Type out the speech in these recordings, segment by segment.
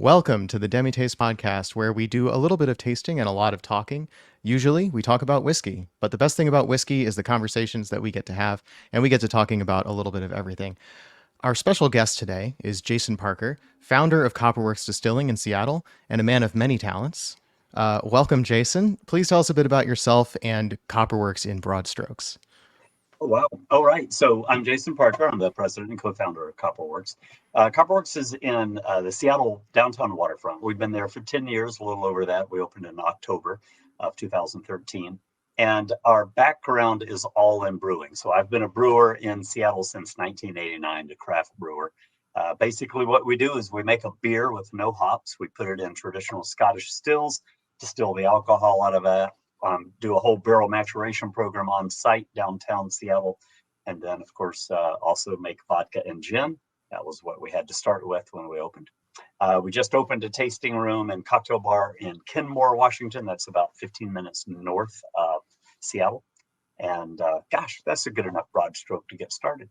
Welcome to the Demi Taste Podcast, where we do a little bit of tasting and a lot of talking. Usually, we talk about whiskey, but the best thing about whiskey is the conversations that we get to have, and we get to talking about a little bit of everything. Our special guest today is Jason Parker, founder of Copperworks Distilling in Seattle and a man of many talents. Welcome, Jason. Please tell us a bit about yourself and Copperworks in broad strokes. Oh, wow. All right. So I'm Jason Parker. I'm the president and co-founder of Copperworks. Copperworks is in the Seattle downtown waterfront. We've been there for 10 years, a little over that. We opened in October of 2013. And our background is all in brewing. So I've been a brewer in Seattle since 1989, a craft brewer. Basically, what we do is we make a beer with no hops. We put it in traditional Scottish stills, distill the alcohol out of it, do a whole barrel maturation program on site downtown Seattle. And then, of course, also make vodka and gin. That was what we had to start with when we opened. We just opened a tasting room and cocktail bar in Kenmore, Washington. That's about 15 minutes north of Seattle. And gosh, that's a good enough broad stroke to get started.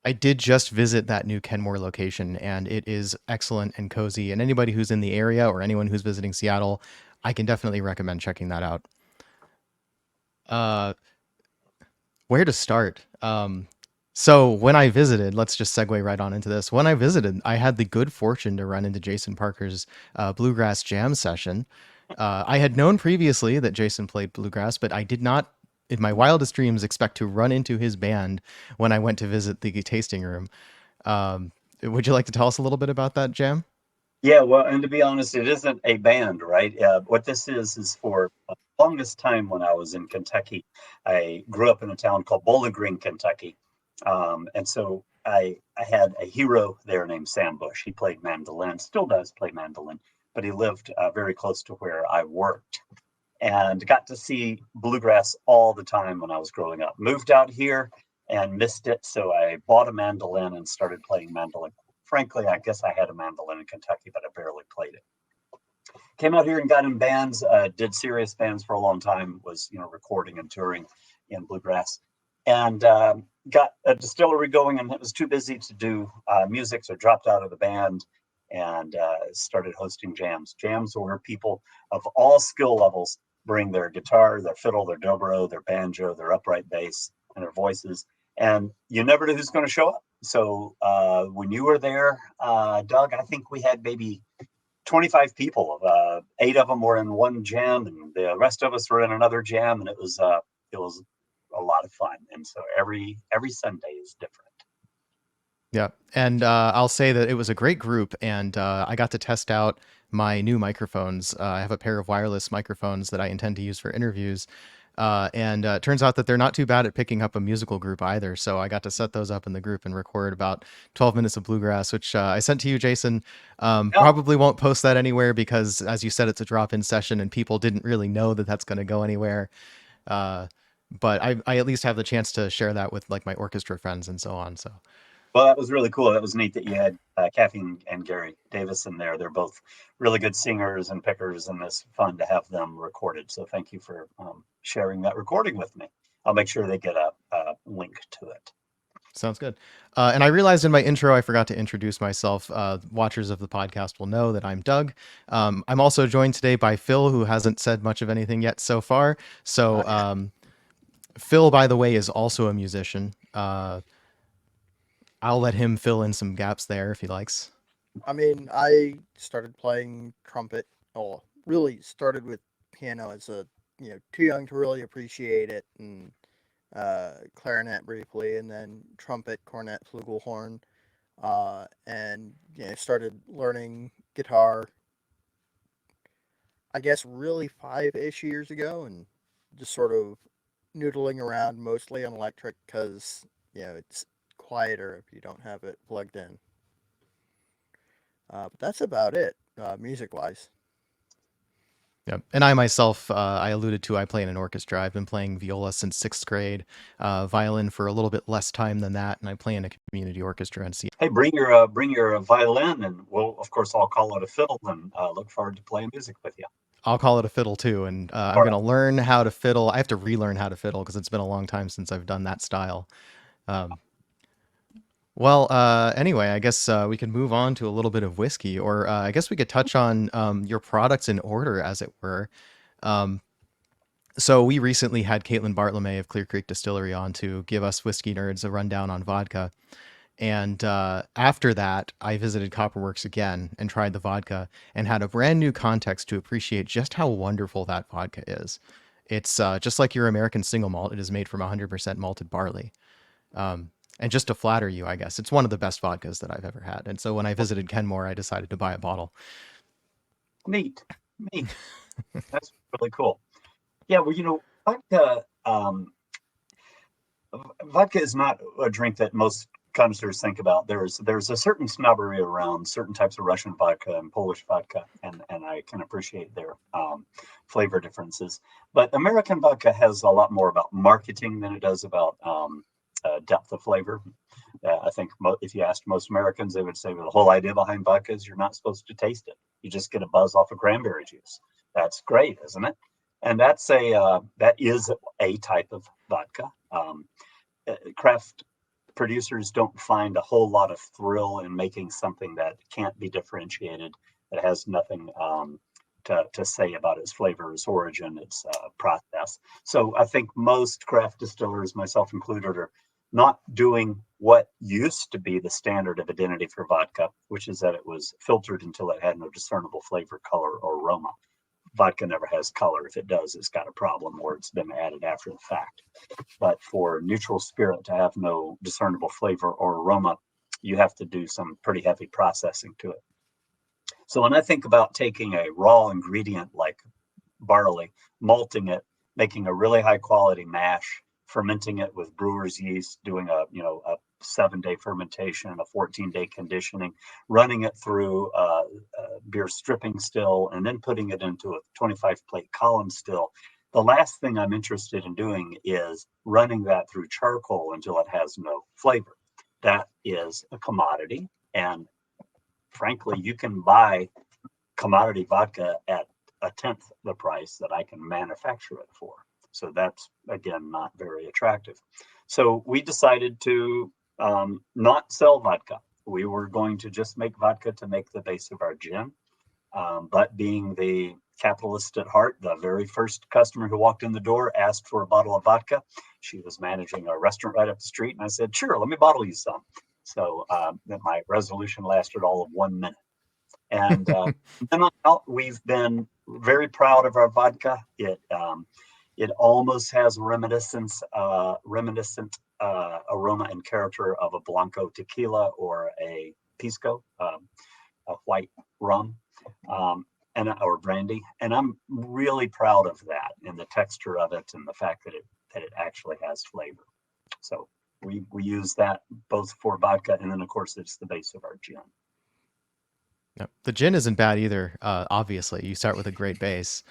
I did just visit that new Kenmore location, and it is excellent and cozy. And anybody who's in the area or anyone who's visiting Seattle, I can definitely recommend checking that out. Uh, where to start? So when I visited, let's just segue right on into this. When I visited, I had the good fortune to run into Jason Parker's bluegrass jam session. I had known previously that Jason played bluegrass, but I did not, in my wildest dreams, expect to run into his band when I went to visit the tasting room. Would you like to tell us a little bit about that jam? Yeah, well, and to be honest, it isn't a band, right? What this is for the longest time when I was in Kentucky, I grew up in a town called Bowling Green, Kentucky. And so I had a hero there named Sam Bush. He played mandolin, still does play mandolin, but he lived very close to where I worked and got to see bluegrass all the time when I was growing up. Moved out here and missed it, so I bought a mandolin and started playing mandolin. Frankly, I guess I had a mandolin in Kentucky, but I barely played it. Came out here and got in bands, did serious bands for a long time, was recording and touring in bluegrass, and got a distillery going, and it was too busy to do music, so dropped out of the band and started hosting jams. Jams where people of all skill levels bring their guitar, their fiddle, their dobro, their banjo, their upright bass, and their voices. And you never know who's going to show up. So when you were there, Doug, I think we had maybe 25 people. 8 of them were in one jam, and the rest of us were in another jam, and it was a lot of fun. And so every Sunday is different. Yeah. And I'll say that it was a great group, and I got to test out my new microphones. I have a pair of wireless microphones that I intend to use for interviews. And it turns out that they're not too bad at picking up a musical group either. So I got to set those up in the group and record about 12 minutes of bluegrass, which I sent to you, Jason. Yeah, Probably won't post that anywhere because, as you said, it's a drop in session and people didn't really know that that's going to go anywhere. Uh, but I at least have the chance to share that with like my orchestra friends and so on. So well, that was really cool. That was neat that you had Kathy and Gary Davis in there. They're both really good singers and pickers, and it's fun to have them recorded. So thank you for sharing that recording with me. I'll make sure they get a link to it. sounds good. And I realized in my intro, I forgot to introduce myself. Watchers of the podcast will know that I'm Doug. I'm also joined today by Phil, who hasn't said much of anything yet so far. So, Phil, by the way, is also a musician. I'll let him fill in some gaps there if he likes. I mean, I started playing trumpet, or really started with piano as too young to really appreciate it, and clarinet briefly, and then trumpet, cornet, flugelhorn, and started learning guitar. I guess really 5-ish years ago, and just sort of noodling around mostly on electric because it's quieter if you don't have it plugged in. But that's about it, music wise. Yeah. And I myself, I alluded to, I play in an orchestra. I've been playing viola since sixth grade, violin for a little bit less time than that, and I play in a community orchestra in Seattle. Hey, bring your violin, and we'll of course I'll call it a fiddle, and look forward to playing music with you. I'll call it a fiddle too, and I'm All going right. to learn how to fiddle. I have to relearn how to fiddle because it's been a long time since I've done that style. Um, Well, anyway, I guess we can move on to a little bit of whiskey, or I guess we could touch on your products in order, as it were. Um, so we recently had Caitlin Bartlemay of Clear Creek Distillery on to give us whiskey nerds a rundown on vodka. And after that, I visited Copperworks again and tried the vodka and had a brand new context to appreciate just how wonderful that vodka is. It's just like your American single malt. It is made from 100% malted barley. And just to flatter you, I guess, it's one of the best vodkas that I've ever had. And so when I visited Kenmore, I decided to buy a bottle. Neat, neat. That's really cool. Yeah, well, vodka is not a drink that most connoisseurs think about. There's a certain snobbery around certain types of Russian vodka and Polish vodka, and I can appreciate their flavor differences. But American vodka has a lot more about marketing than it does about depth of flavor. I think if you asked most Americans, they would say, well, the whole idea behind vodka is you're not supposed to taste it. You just get a buzz off of cranberry juice. That's great, isn't it? And that is a type of vodka. Craft producers don't find a whole lot of thrill in making something that can't be differentiated, that has nothing to say about its flavor, its origin, its process. So I think most craft distillers, myself included, are not doing what used to be the standard of identity for vodka, which is that it was filtered until it had no discernible flavor, color, or aroma. Vodka never has color. If it does, it's got a problem, or it's been added after the fact. But for neutral spirit to have no discernible flavor or aroma, you have to do some pretty heavy processing to it. So when I think about taking a raw ingredient like barley, malting it, making a really high quality mash, fermenting it with brewer's yeast, doing a 7-day fermentation, a 14-day conditioning, running it through beer stripping still, and then putting it into a 25 plate column still. The last thing I'm interested in doing is running that through charcoal until it has no flavor. That is a commodity, and frankly, you can buy commodity vodka at a tenth the price that I can manufacture it for. So that's, again, not very attractive. So we decided to not sell vodka. We were going to just make vodka to make the base of our gin. But being the capitalist at heart, the very first customer who walked in the door asked for a bottle of vodka. She was managing a restaurant right up the street, and I said, sure, let me bottle you some. So my resolution lasted all of 1 minute. And then on out, we've been very proud of our vodka. It almost has reminiscent aroma and character of a Blanco tequila or a Pisco, a white rum, or brandy. And I'm really proud of that and the texture of it and the fact that it actually has flavor. So we use that both for vodka, and then of course it's the base of our gin. No, the gin isn't bad either. Obviously, you start with a great base.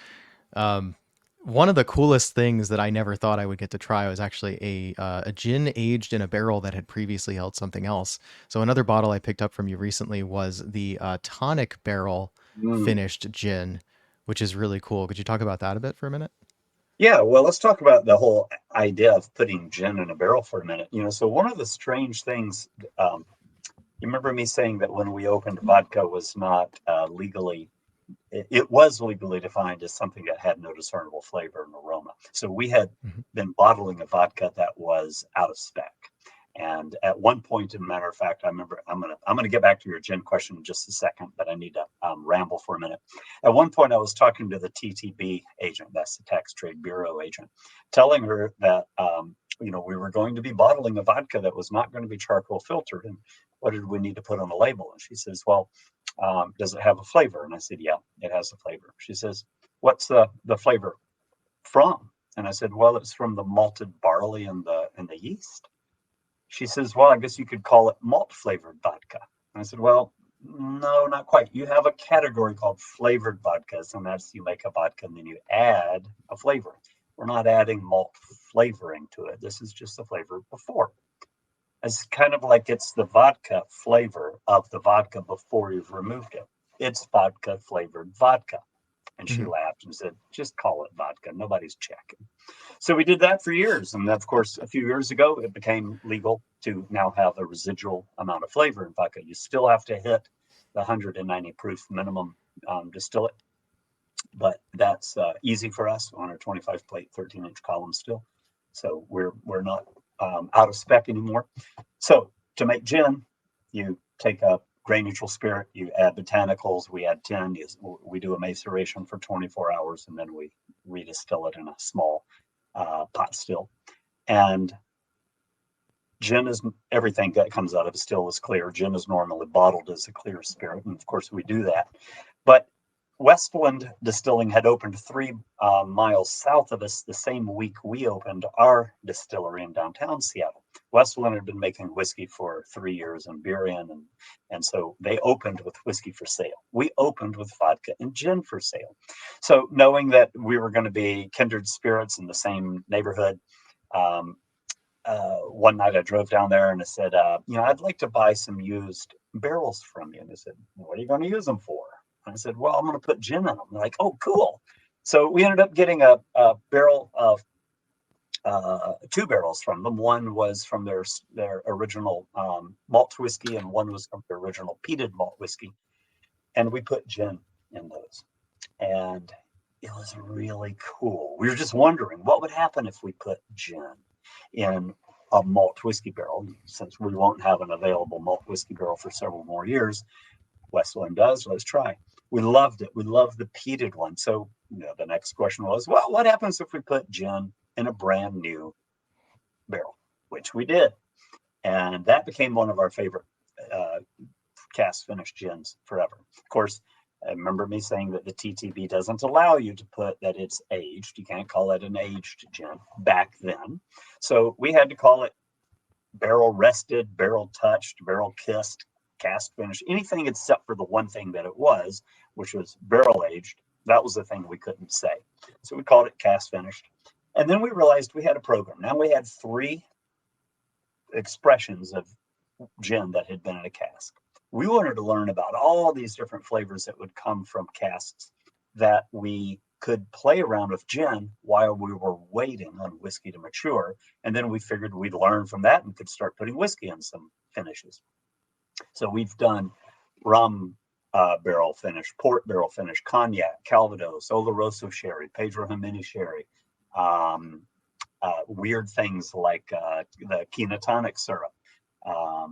Um, One of the coolest things that I never thought I would get to try was actually a gin aged in a barrel that had previously held something else. So another bottle I picked up from you recently was the tonic barrel Mm. finished gin, which is really cool. Could you talk about that a bit for a minute? Yeah, well, let's talk about the whole idea of putting gin in a barrel for a minute. So one of the strange things, you remember me saying that when we opened, vodka was not legally, it was legally defined as something that had no discernible flavor and aroma. So we had Mhm. been bottling a vodka that was out of spec. And at one point, as a matter of fact, I remember I'm gonna get back to your gin question in just a second, but I need to ramble for a minute. At one point, I was talking to the TTB agent, that's the Tax Trade Bureau agent, telling her that we were going to be bottling a vodka that was not going to be charcoal filtered, and what did we need to put on the label? And she says, "Well, does it have a flavor?" And I said, "Yeah, it has a flavor." She says, "What's the flavor from?" And I said, "Well, it's from the malted barley and the yeast." She says, "Well, I guess you could call it malt flavored vodka." And I said, "Well, no, not quite. You have a category called flavored vodkas, and that's you make a vodka and then you add a flavor. We're not adding malt flavoring to it. This is just the flavor before. It's kind of like it's the vodka flavor of the vodka before you've removed it. It's vodka flavored vodka." And she Mhm. laughed and said, just call it vodka. Nobody's checking. So we did that for years. And of course, a few years ago, it became legal to now have a residual amount of flavor in vodka. You still have to hit the 190 proof minimum distillate, but that's easy for us on our 25 plate, 13-inch column still. So we're not out of spec anymore. So to make gin, you take a grain neutral spirit, you add botanicals, we add tin, we do a maceration for 24 hours, and then we redistill it in a small pot still. And gin is everything that comes out of a still is clear. Gin is normally bottled as a clear spirit, and of course we do that. But Westland Distilling had opened 3 miles south of us the same week we opened our distillery in downtown Seattle. Westland had been making whiskey for 3 years and beer and so they opened with whiskey for sale. We opened with vodka and gin for sale. So knowing that we were going to be kindred spirits in the same neighborhood, um, one night I drove down there and I said, I'd like to buy some used barrels from you. And they said, what are you going to use them for? And I said, well, I'm going to put gin in them. They're like, oh, cool. So we ended up getting a barrel of 2 barrels from them. One was from their original malt whiskey, and one was from their original peated malt whiskey. And we put gin in those. And it was really cool. We were just wondering what would happen if we put gin in a malt whiskey barrel. Since we won't have an available malt whiskey barrel for several more years, Westland does. Let's try. We loved it. We loved the peated one. So the next question was, well, what happens if we put gin in a brand new barrel? Which we did. And that became one of our favorite cast finished gins forever. Of course, I remember me saying that the TTB doesn't allow you to put that it's aged. You can't call it an aged gin back then. So we had to call it barrel rested, barrel touched, barrel kissed, cast finished, anything except for the one thing that it was, which was barrel aged. That was the thing we couldn't say. So we called it cast finished. And then we realized we had a program. Now we had 3 expressions of gin that had been in a cask. We wanted to learn about all these different flavors that would come from casks that we could play around with gin while we were waiting on whiskey to mature. And then we figured we'd learn from that and could start putting whiskey in some finishes. So we've done rum barrel finish, port barrel finish, cognac, Calvados, Oloroso sherry, Pedro Jimenez sherry, weird things like the Kenatonic syrup,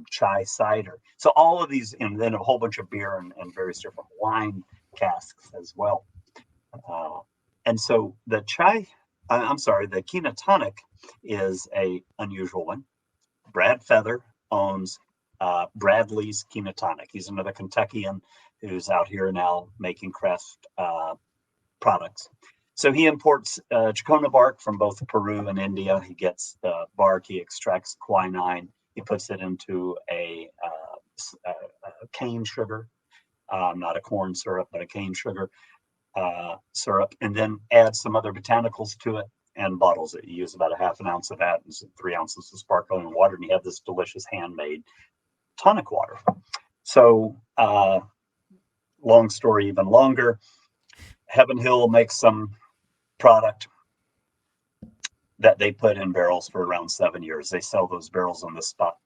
chai cider. So all of these, and then a whole bunch of beer and various different wine casks as well. And so the the Kenatonic is a unusual one. Brad Feather owns Bradley's Kenatonic. He's another Kentuckian who's out here now making craft products. So he imports Chacona bark from both Peru and India. He gets the bark, he extracts quinine, he puts it into a cane sugar, not a corn syrup, but a cane sugar syrup, and then adds some other botanicals to it and bottles it. You use about a half an ounce of that and 3 ounces of sparkling water, and you have this delicious handmade tonic water. So, long story even longer, Heaven Hill makes some product that they put in barrels for around 7 years. They sell those barrels on the spot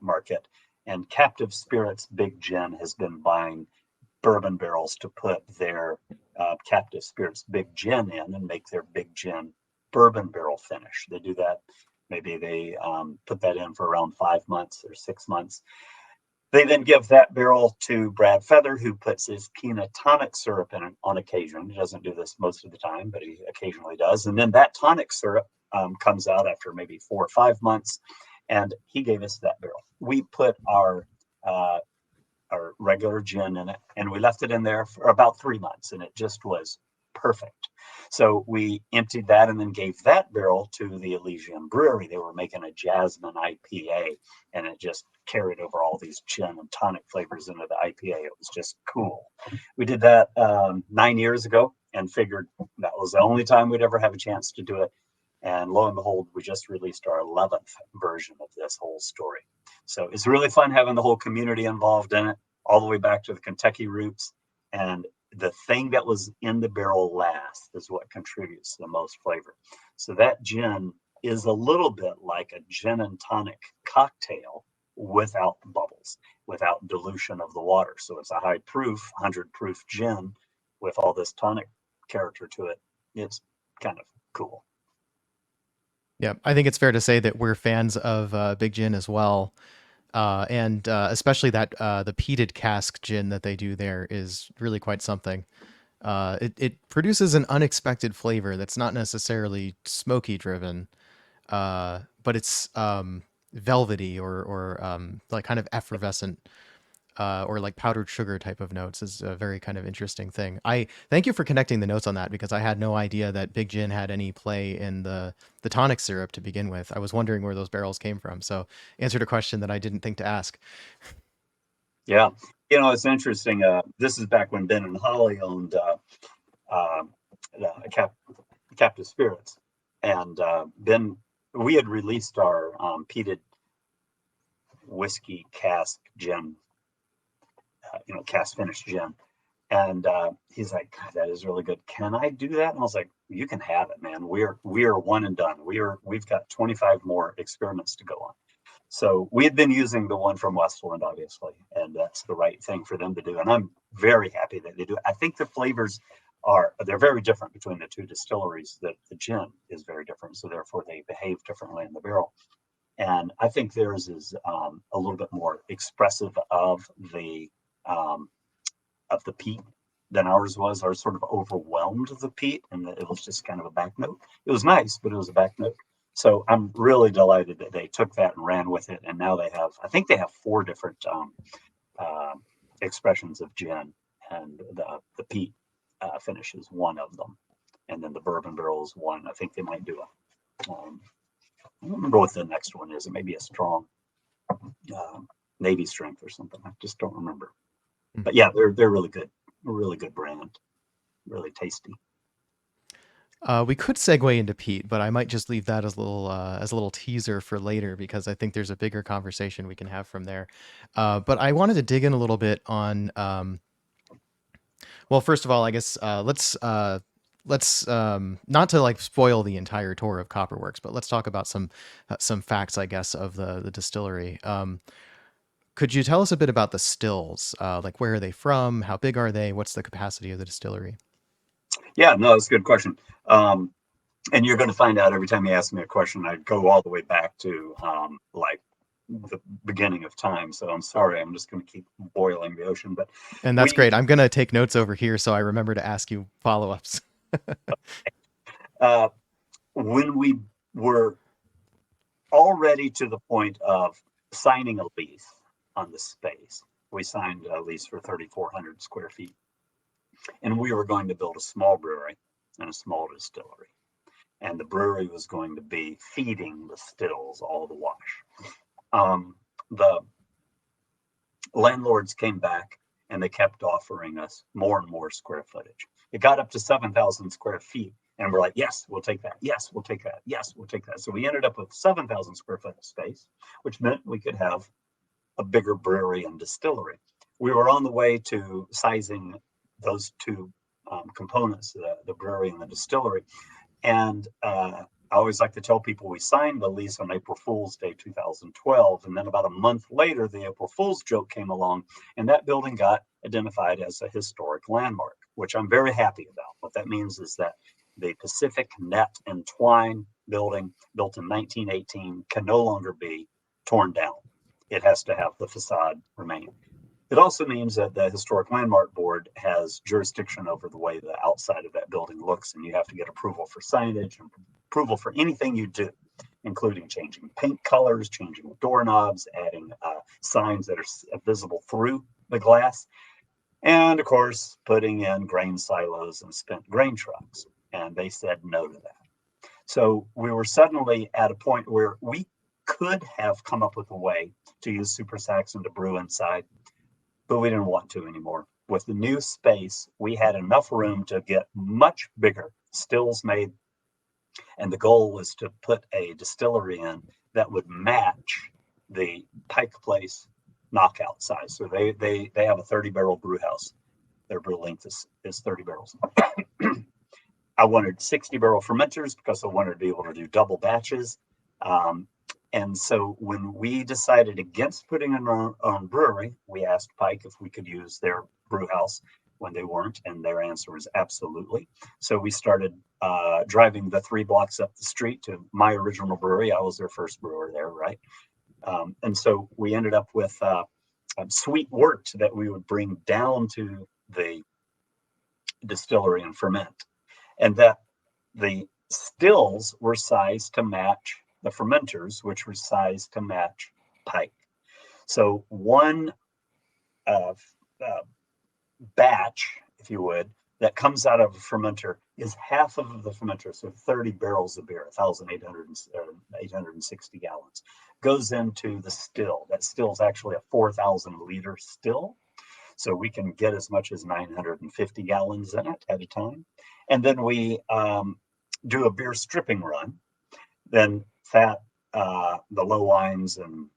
market. And Captive Spirits Big Gin has been buying bourbon barrels to put their Captive Spirits Big Gin in and make their Big Gin bourbon barrel finish. They do that. Maybe they put that in for around 5 months or 6 months. They then give that barrel to Brad Feather, who puts his Kenatonic syrup in it on occasion. He doesn't do this most of the time, but he occasionally does. And then that tonic syrup comes out after maybe 4 or 5 months, and he gave us that barrel. We put our regular gin in it, and we left it in there for about 3 months, and it just was perfect. So we emptied that and then gave that barrel to the Elysian Brewery. They were making a Jasmine IPA, and it just carried over all these gin and tonic flavors into the IPA. It was just cool. We did that 9 years ago and figured that was the only time we'd ever have a chance to do it. And lo and behold, we just released our 11th version of this whole story. So it's really fun having the whole community involved in it, all the way back to the Kentucky roots. And the thing that was in the barrel last is what contributes the most flavor. So that gin is a little bit like a gin and tonic cocktail without bubbles, without dilution of the water. So it's a high proof, 100 proof gin with all this tonic character to it. It's kind of cool. Yeah, I think it's fair to say that we're fans of Big Gin as well. And especially that the peated cask gin that they do there is really quite something. It produces an unexpected flavor that's not necessarily smoky driven, but it's velvety or like kind of effervescent, or like powdered sugar type of notes is a very kind of interesting thing. I thank you for connecting the notes on that because I had no idea that Big Gin had any play in the tonic syrup to begin with. I was wondering where those barrels came from. So answered a question that I didn't think to ask. Yeah. It's interesting. This is back when Ben and Holly owned uh, Captive Spirits. And Ben, we had released our peated whiskey cask gin, cask finished gin. And he's like, God, that is really good. Can I do that? And I was like, you can have it, man. We are one and done. We've got 25 more experiments to go on. So we had been using the one from Westland, obviously, and that's the right thing for them to do. And I'm very happy that they do. I think the flavors they're very different between the two distilleries. The gin is very different, so therefore they behave differently in the barrel. And I think theirs is a little bit more expressive um, of the peat than ours was. Ours sort of overwhelmed the peat, and it was just kind of a back note. It was nice, but it was a back note. So I'm really delighted that they took that and ran with it, and now I think they have 4 different expressions of gin, and the peat finish is one of them, and then the bourbon barrel is one. I think they might do I don't remember what the next one is. It may be a strong Navy strength or something. I just don't remember. But yeah, they're really good. A really good brand. Really tasty. We could segue into peat, but I might just leave that as a little teaser for later because I think there's a bigger conversation we can have from there. But I wanted to dig in a little bit on. Well, first of all, I guess let's not to like spoil the entire tour of Copperworks, but let's talk about some facts, I guess, of the distillery. Could you tell us a bit about the stills? Like where are they from? How big are they? What's the capacity of the distillery? Yeah, no, that's a good question. And you're going to find out every time you ask me a question, I go all the way back to like the beginning of time. So I'm sorry, I'm just going to keep boiling the ocean. But And that's we, great. I'm gonna take notes over here so I remember to ask you follow-ups. uh, when we were already to the point of signing a lease on the space, we signed a lease for 3,400 square feet, and we were going to build a small brewery and a small distillery. And the brewery was going to be feeding the stills all the wash. The landlords came back and they kept offering us more and more square footage. It got up to 7,000 square feet. And we're like, yes, we'll take that. Yes, we'll take that. Yes, we'll take that. So we ended up with 7,000 square foot of space, which meant we could have a bigger brewery and distillery. We were on the way to sizing those two components, the brewery and the distillery. And I always like to tell people we signed the lease on April Fool's Day 2012. And then about a month later, the April Fool's joke came along, and that building got identified as a historic landmark, which I'm very happy about. What that means is that the Pacific Net and Twine building, built in 1918, can no longer be torn down. It has to have the facade remain. It also means that the Historic Landmark Board has jurisdiction over the way the outside of that building looks, and you have to get approval for signage and approval for anything you do, including changing paint colors, changing doorknobs, adding signs that are visible through the glass, and of course, putting in grain silos and spent grain trucks. And they said no to that. So we were suddenly at a point where we could have come up with a way to use super sacks and to brew inside, but we didn't want to anymore. With the new space, we had enough room to get much bigger stills made. And the goal was to put a distillery in that would match the Pike Place knockout size. So they have a 30 barrel brew house. Their brew length is 30 barrels. I wanted 60 barrel fermenters because I wanted to be able to do double batches. Um, and so when we decided against putting in our own brewery, we asked Pike if we could use their brew house when they weren't, and their answer was absolutely. So we started driving the 3 blocks up the street to my original brewery. I was their first brewer there, right? And so we ended up with sweet wort that we would bring down to the distillery and ferment. And that the stills were sized to match the fermenters, which were sized to match Pike. So one uh, uh, batch, if you would, that comes out of a fermenter is half of the fermenter, so 30 barrels of beer, 860 gallons, goes into the still. That still is actually a 4,000 liter still. So we can get as much as 950 gallons in it at a time. And then we do a beer stripping run. Then the low wines, and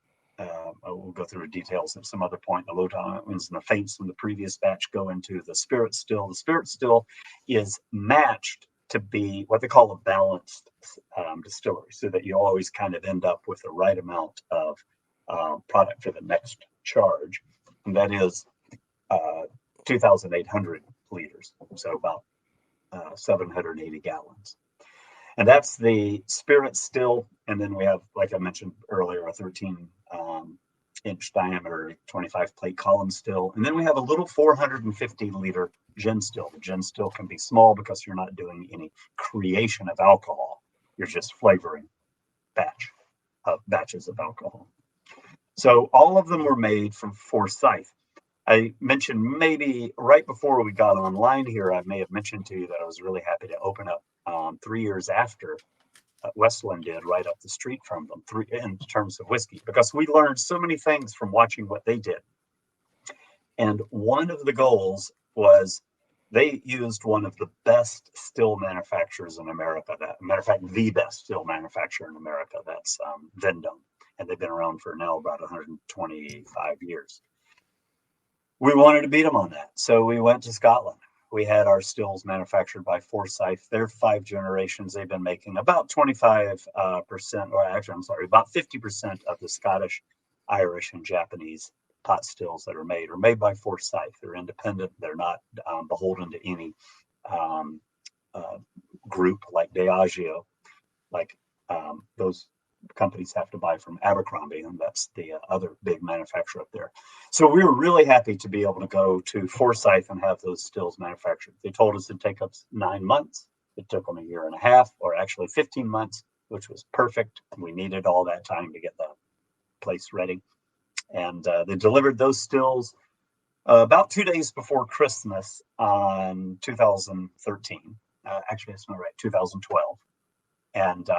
we'll go through the details at some other point. The low wines and the faints from the previous batch go into the spirit still. The spirit still is matched to be what they call a balanced distillery, so that you always kind of end up with the right amount of product for the next charge. And that is 2,800 liters, so about 780 gallons. And that's the spirit still. And then we have, like I mentioned earlier, a 13-inch diameter, 25 plate column still. And then we have a little 450 liter gin still. The gin still can be small because you're not doing any creation of alcohol. You're just flavoring batches of alcohol. So all of them were made from Forsyth. I mentioned maybe right before we got online here, I may have mentioned to you that I was really happy to open up 3 years after Westland did, right up the street from them, in terms of whiskey, because we learned so many things from watching what they did. And one of the goals was they used one of the best still manufacturers in America. Matter of fact, the best still manufacturer in America. That's Vendome, and they've been around for now about 125 years. We wanted to beat them on that. So we went to Scotland. We had our stills manufactured by Forsyth. They're 5 generations. They've been making about 25%, or actually, I'm sorry, about 50% of the Scottish, Irish, and Japanese pot stills that are made by Forsyth. They're independent. They're not beholden to any group like Diageo, like those companies have to buy from Abercrombie, and that's the other big manufacturer up there. So we were really happy to be able to go to Forsyth and have those stills manufactured. They told us it'd take us 9 months. It took them a year and a half, or actually 15 months, which was perfect. We needed all that time to get the place ready. And they delivered those stills about 2 days before Christmas on 2013. Actually, that's not right, 2012. And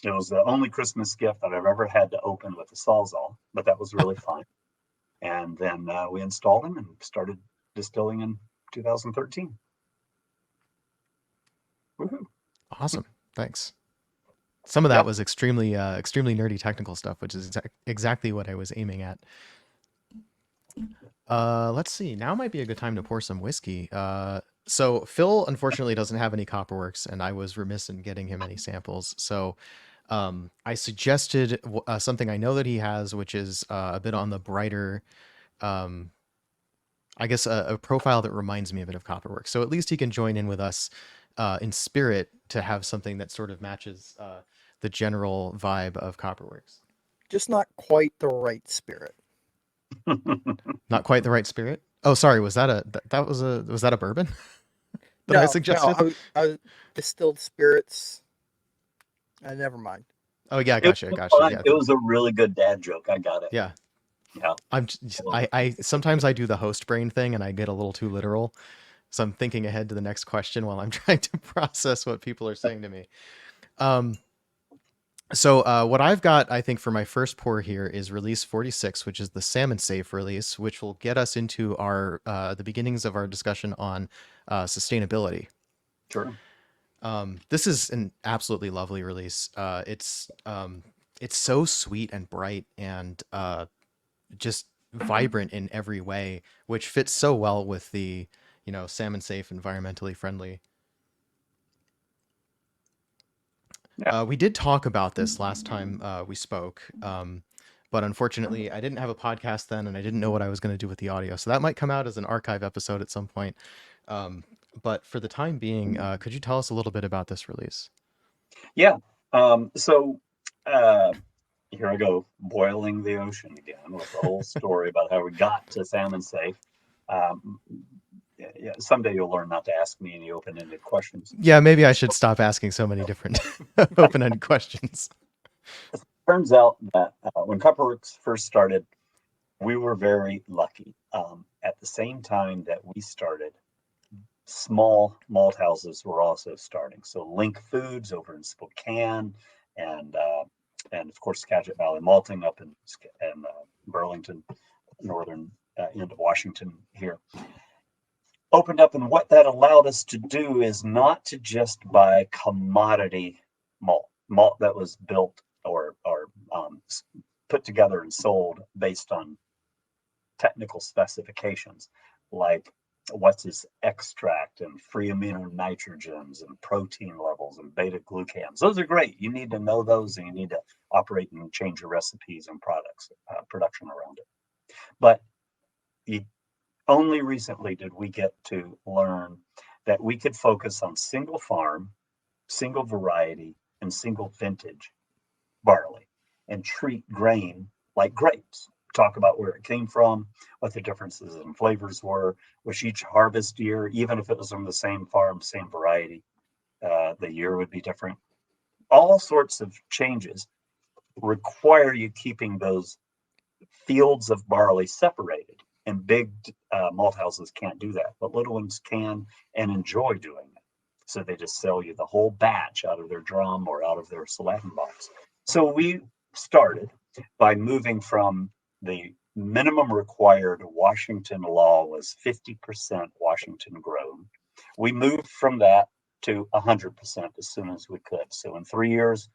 it was the only Christmas gift that I've ever had to open with a Sawzall, but that was really fun. And then we installed them and started distilling in 2013. Woohoo. Awesome. Thanks. Some of that Yep. was extremely nerdy technical stuff, which is exactly what I was aiming at. Let's see. Now might be a good time to pour some whiskey. So Phil unfortunately doesn't have any Copperworks, and I was remiss in getting him any samples. So I suggested something I know that he has, which is a bit on the brighter, I guess a profile that reminds me a bit of Copperworks. So at least he can join in with us in spirit to have something that sort of matches the general vibe of Copperworks. Just not quite the right spirit. Not quite the right spirit. Oh, sorry. Was that a bourbon that I No, suggested? I distilled spirits. Never mind. Oh yeah, It gotcha. was fun. Yeah, It was a really good dad joke. I got it. yeah. Yeah. I sometimes I do the host brain thing and I get a little too literal. So I'm thinking ahead to the next question while I'm trying to process what people are saying to me. So what I've got, I think, for my first pour here is release 46, which is the Salmon Safe release, which will get us into our the beginnings of our discussion on sustainability. Sure. This is an absolutely lovely release. It's so sweet and bright and just vibrant in every way, which fits so well with the, salmon safe, environmentally friendly. Yeah. We did talk about this last time we spoke, but unfortunately, I didn't have a podcast then, and I didn't know what I was going to do with the audio. So that might come out as an archive episode at some point. Um, but for the time being, could you tell us a little bit about this release? Yeah. So uh, here I go, boiling the ocean again with the whole story about how we got to salmon safe. Um, yeah, someday you'll learn not to ask me any open-ended questions. Yeah, maybe I should stop asking so many different open-ended questions. Turns out that when Copperworks first started, we were very lucky. At the same time that we started, small malt houses were also starting. So Link Foods over in Spokane, and of course Skagit Valley Malting up in Burlington, northern end of Washington here, opened up. And what that allowed us to do is not to just buy commodity malt that was built or put together and sold based on technical specifications, like what's its extract and free amino nitrogens and protein levels and beta glucans. Those are great. You need to know those, and you need to operate and change your recipes and products production around it. But you, only recently did we get to learn that we could focus on single farm, single variety, and single vintage barley and treat grain like grapes. Talk about where it came from, what the differences in flavors were, which each harvest year, even if it was from the same farm, same variety, the year would be different. All sorts of changes require you keeping those fields of barley separated. And big malt houses can't do that, but little ones can and enjoy doing it. So they just sell you the whole batch out of their drum or out of their Salatin box. So we started by moving from the minimum required Washington law was 50% Washington grown. We moved from that to 100% as soon as we could. So in 3 years,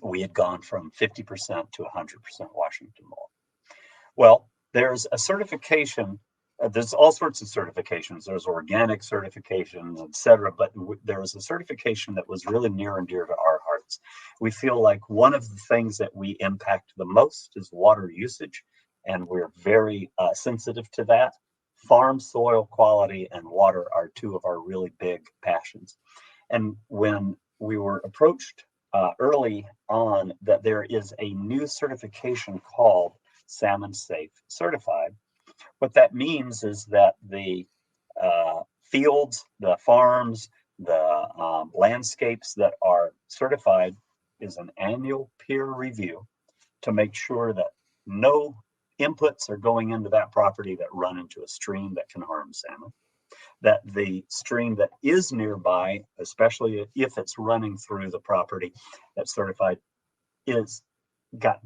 we had gone from 50% to 100% Washington law. Well, there's a certification. There's all sorts of certifications. There's organic certifications, etc. But there was a certification that was really near and dear to our hearts. We feel like one of the things that we impact the most is water usage, and we're very sensitive to that. Farm soil quality and water are two of our really big passions. And when we were approached early on that there is a new certification called Salmon Safe Certified. What that means is that the fields, the farms, the landscapes that are certified is an annual peer review to make sure that no inputs are going into that property that run into a stream that can harm salmon, that the stream that is nearby, especially if it's running through the property that's certified, is got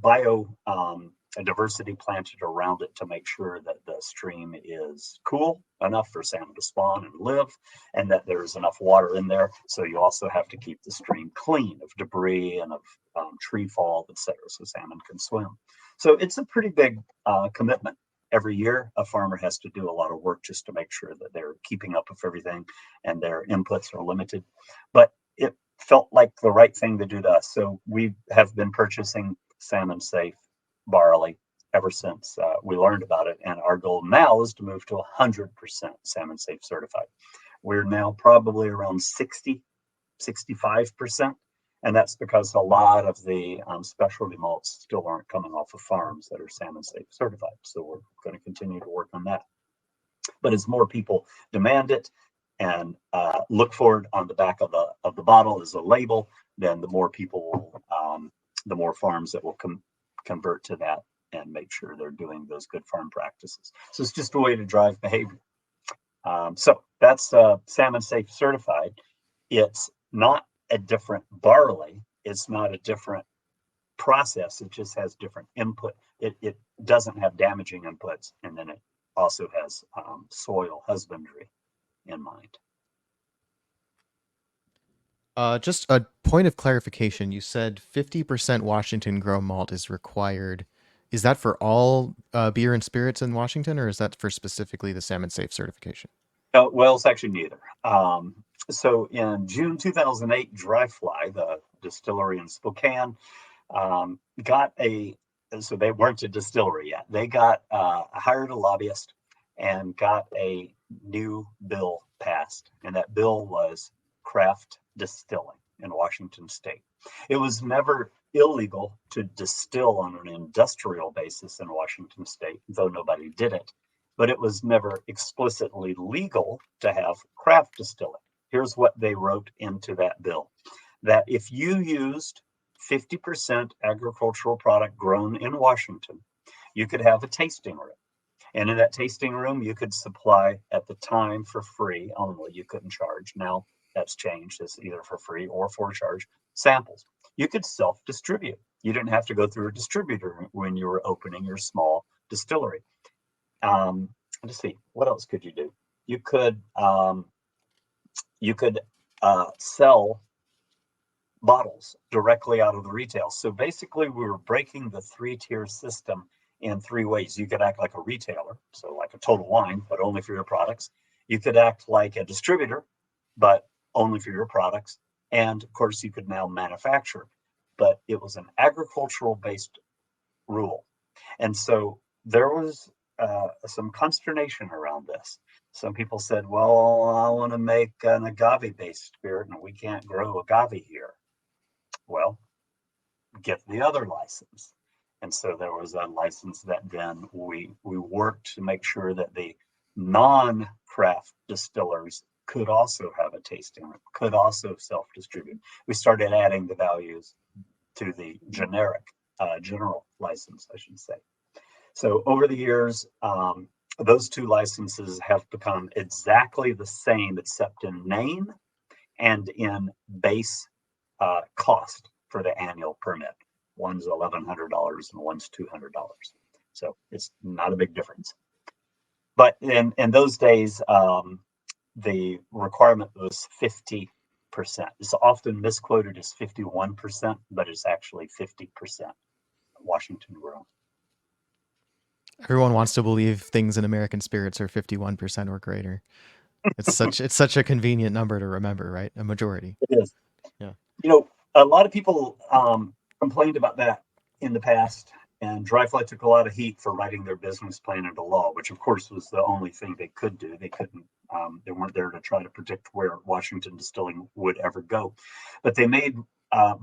diversity planted around it to make sure that the stream is cool enough for salmon to spawn and live, and that there's enough water in there. So you also have to keep the stream clean of debris and of tree fall, etc., so salmon can swim. So it's a pretty big commitment. Every year, a farmer has to do a lot of work just to make sure that they're keeping up with everything and their inputs are limited. But it felt like the right thing to do to us. So we have been purchasing salmon safe barley ever since we learned about it. And our goal now is to move to 100% salmon safe certified. We're now probably around 60, 65%. And that's because a lot of the specialty malts still aren't coming off of farms that are salmon safe certified. So we're going to continue to work on that. But as more people demand it and look for it on the back of the bottle as a label, then the more people will, the more farms that will convert to that and make sure they're doing those good farm practices. So it's just a way to drive behavior. So that's salmon safe certified. It's not a different barley. It's not a different process. It just has different input. It doesn't have damaging inputs, and then it also has soil husbandry in mind. Just a point of clarification. You said 50% Washington grown malt is required Is that for all beer and spirits in Washington, or is that for specifically the Salmon Safe certification? Well, it's actually neither. So in June 2008, Dry Fly, the distillery in Spokane, got so they weren't a distillery yet. They got hired a lobbyist and got a new bill passed, and that bill was craft distilling in Washington state. It was never illegal to distill on an industrial basis in Washington state, though nobody did it, but it was never explicitly legal to have craft distilling. Here's what they wrote into that bill: that if you used 50% agricultural product grown in Washington, you could have a tasting room. And in that tasting room, you could supply at the time for free only. You couldn't charge. Now that's changed. It's either for free or for charge samples. You could self distribute. You didn't have to go through a distributor when you were opening your small distillery. Um, let's see, what else could you do? You could sell bottles directly out of the retail. So basically, we were breaking the three-tier system in three ways. You could act like a retailer, so like a Total Wine, but only for your products. You could act like a distributor, but only for your products. And of course, you could now manufacture, but it was an agricultural-based rule. And so there was some consternation around this. Some people said, well, I want to make an agave-based spirit, and we can't grow agave here. Well, get the other license. And so there was a license that then we worked to make sure that the non-craft distillers could also have a tasting room, could also self-distribute. We started adding the values to the general license, I should say. So over the years, those two licenses have become exactly the same, except in name and in base cost for the annual permit. One's $1,100 and one's $200. So it's not a big difference. But in those days, the requirement was 50%. It's often misquoted as 51%, but it's actually 50% Washington grown. Everyone wants to believe things in American spirits are 51% or greater. It's such a convenient number to remember, right? A majority. It is. Yeah. A lot of people complained about that in the past, and Dryfly took a lot of heat for writing their business plan into law, which of course was the only thing they could do. They couldn't. They weren't there to try to predict where Washington Distilling would ever go, but they made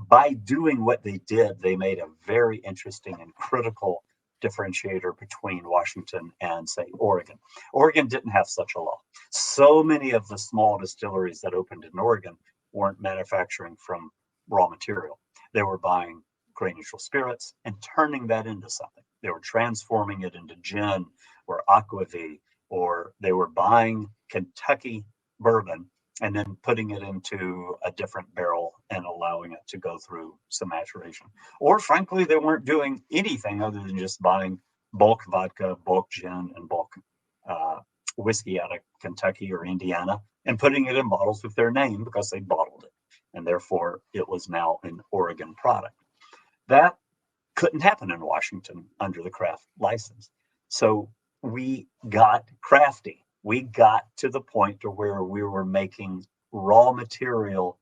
by doing what they did, they made a very interesting and critical differentiator between Washington and, say, Oregon. Oregon didn't have such a law. So many of the small distilleries that opened in Oregon weren't manufacturing from raw material. They were buying grain neutral spirits and turning that into something. They were transforming it into gin or aquavit, or they were buying Kentucky bourbon and then putting it into a different barrel and allowing it to go through some maturation. Or frankly, they weren't doing anything other than just buying bulk vodka, bulk gin, and bulk whiskey out of Kentucky or Indiana and putting it in bottles with their name because they bottled it. And therefore, it was now an Oregon product. That couldn't happen in Washington under the craft license. So we got crafty. We got to the point to where we were making raw material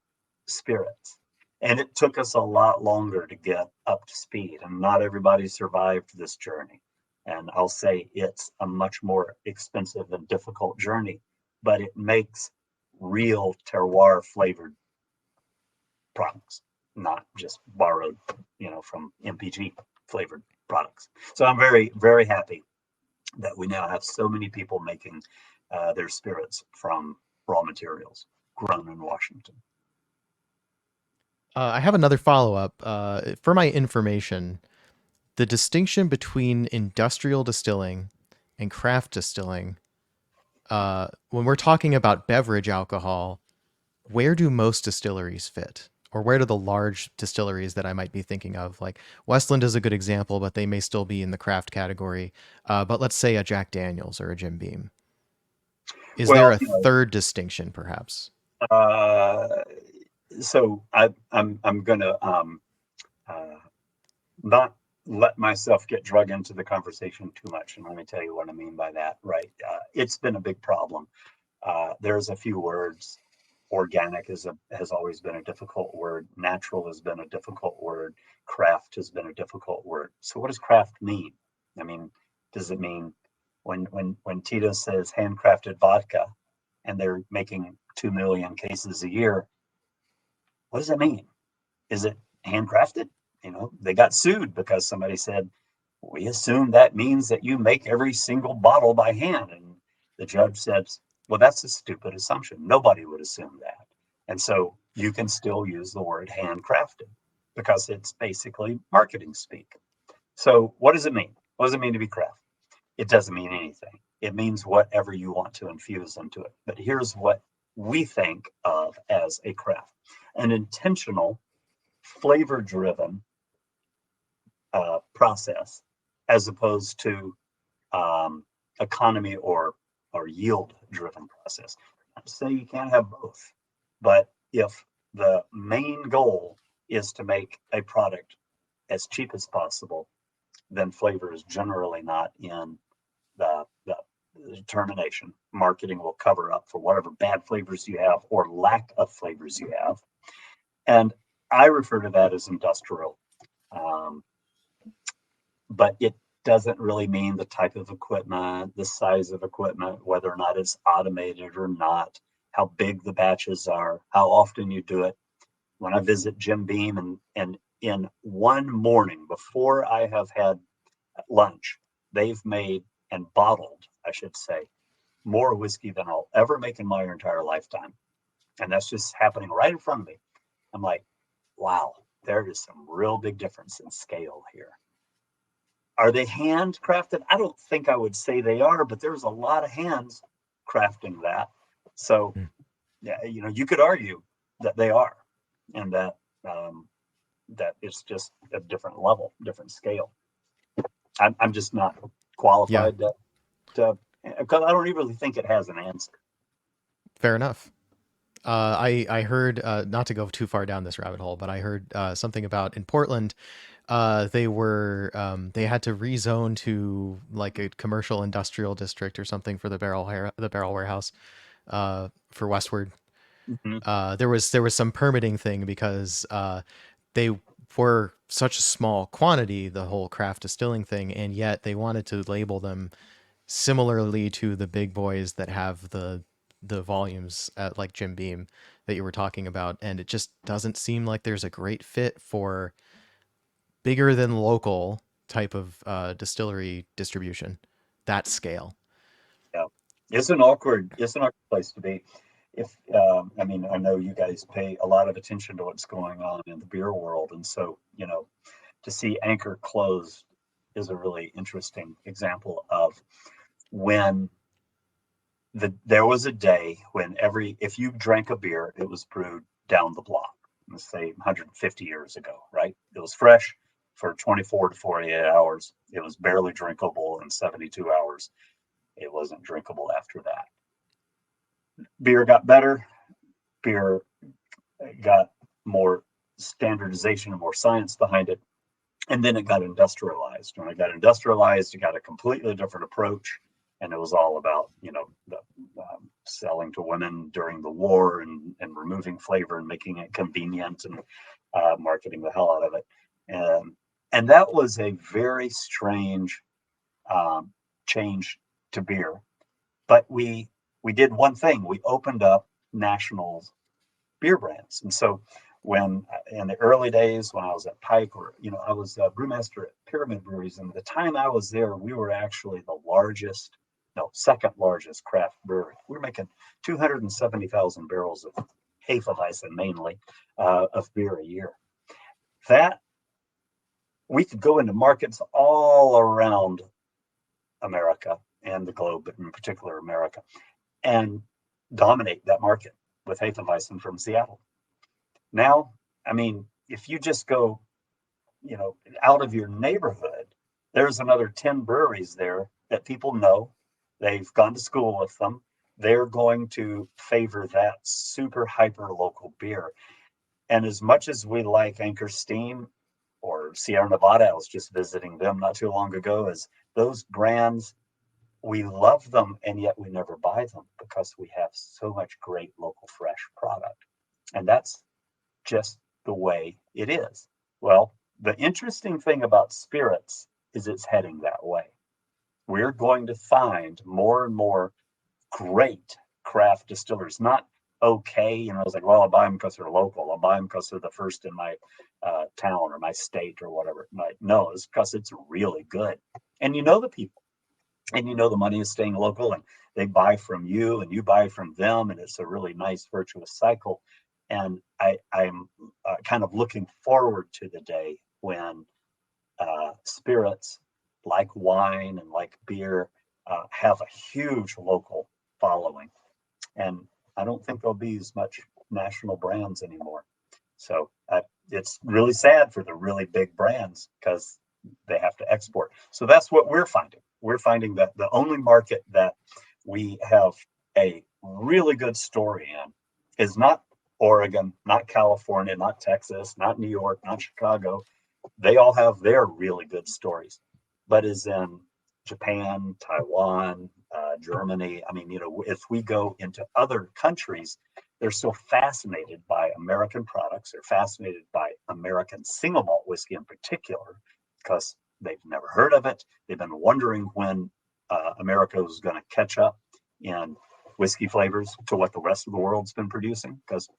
spirits. And it took us a lot longer to get up to speed. And not everybody survived this journey. And I'll say it's a much more expensive and difficult journey, but it makes real terroir flavored products, not just borrowed, from MPG flavored products. So I'm very, very happy that we now have so many people making their spirits from raw materials grown in Washington. I have another follow up. For my information, the distinction between industrial distilling and craft distilling, when we're talking about beverage alcohol, where do most distilleries fit? Or where do the large distilleries that I might be thinking of, like Westland is a good example, but they may still be in the craft category. But let's say a Jack Daniels or a Jim Beam. Is there Well, a third distinction, perhaps? so I'm gonna not let myself get drug into the conversation too much. And let me tell you what I mean by that, right? It's been a big problem. There's a few words. Organic has always been a difficult word. Natural has been a difficult word. Craft has been a difficult word. So what does craft mean? I mean, does it mean when Tito says handcrafted vodka and they're making 2 million cases a year, what does it mean? Is it handcrafted? They got sued because somebody said, we assume that means that you make every single bottle by hand. And the judge said, well, that's a stupid assumption. Nobody would assume that. And so you can still use the word handcrafted because it's basically marketing speak. So what does it mean? What does it mean to be craft? It doesn't mean anything. It means whatever you want to infuse into it. But here's what we think of as a craft: an intentional, flavor driven process, as opposed to economy or yield driven process. Not to say you can't have both, but if the main goal is to make a product as cheap as possible, then flavor is generally not in the determination. Marketing will cover up for whatever bad flavors you have or lack of flavors you have. And I refer to that as industrial. Um, but it doesn't really mean the type of equipment, the size of equipment, whether or not it's automated or not, how big the batches are, how often you do it. When I visit Jim Beam and in one morning before I have had lunch, they've made and bottled, I should say, more whiskey than I'll ever make in my entire lifetime. And that's just happening right in front of me. I'm like, wow, there is some real big difference in scale here. Are they handcrafted? I don't think I would say they are, but there's a lot of hands crafting that. So, Mm. yeah, you could argue that they are, and that it's just a different level, different scale. I'm just not Yeah, qualified to because I don't really think it has an answer. fair enough. I heard, not to go too far down this rabbit hole, but I heard something about in Portland. They had to rezone to like a commercial industrial district or something for the barrel warehouse for Westward. Mhm. There was some permitting thing because they were such a small quantity, the whole craft distilling thing, and yet they wanted to label them similarly to the big boys that have the volumes at like Jim Beam that you were talking about, and it just doesn't seem like there's a great fit for bigger than local type of distillery distribution, that scale. Yeah, it's an awkward place to be. If I mean, I know you guys pay a lot of attention to what's going on in the beer world, and so to see Anchor closed is a really interesting example of when there was a day when if you drank a beer, it was brewed down the block, let's say 150 years ago, right? It was fresh for 24 to 48 hours. It was barely drinkable in 72 hours. It wasn't drinkable after that. Beer got better. Beer got more standardization and more science behind it. And then it got industrialized. When it got industrialized, it got a completely different approach. And it was all about, selling to women during the war and removing flavor and making it convenient and marketing the hell out of it. And that was a very strange um, change to beer. But we did one thing. We opened up national beer brands. And so when in the early days when I was at Pike, or I was a brewmaster at Pyramid Breweries, and the time I was there, we were actually the largest, no, second largest craft brewery. We were making 270,000 barrels of Hefeweizen mainly of beer a year. That we could go into markets all around America and the globe, but in particular America, and dominate that market with Hefeweizen from Seattle. Now, I mean, if you just go, out of your neighborhood, there's another 10 breweries there that people know. They've gone to school with them. They're going to favor that super hyper local beer. And as much as we like Anchor Steam, or Sierra Nevada. I was just visiting them not too long ago. Is those brands, we love them, and yet we never buy them because we have so much great local fresh product. And that's just the way it is. Well, the interesting thing about spirits is it's heading that way. We're going to find more and more great craft distillers, not okay. It's like, well, I'll buy them because they're local. I'll buy them because they're the first in my town or my state or whatever. Like, no, it's because it's really good. And the people, and the money is staying local, and they buy from you and you buy from them. And it's a really nice virtuous cycle. And I'm kind of looking forward to the day when spirits like wine and like beer have a huge local following. And I don't think there'll be as much national brands anymore. So it's really sad for the really big brands because they have to export. So that's what we're finding. We're finding that the only market that we have a really good story in is not Oregon, not California, not Texas, not New York, not Chicago. They all have their really good stories, but is in Japan, Taiwan, Germany. I mean, if we go into other countries, they're so fascinated by American products. They're fascinated by American single malt whiskey in particular, because they've never heard of it. They've been wondering when America was going to catch up in whiskey flavors to what the rest of the world's been producing, because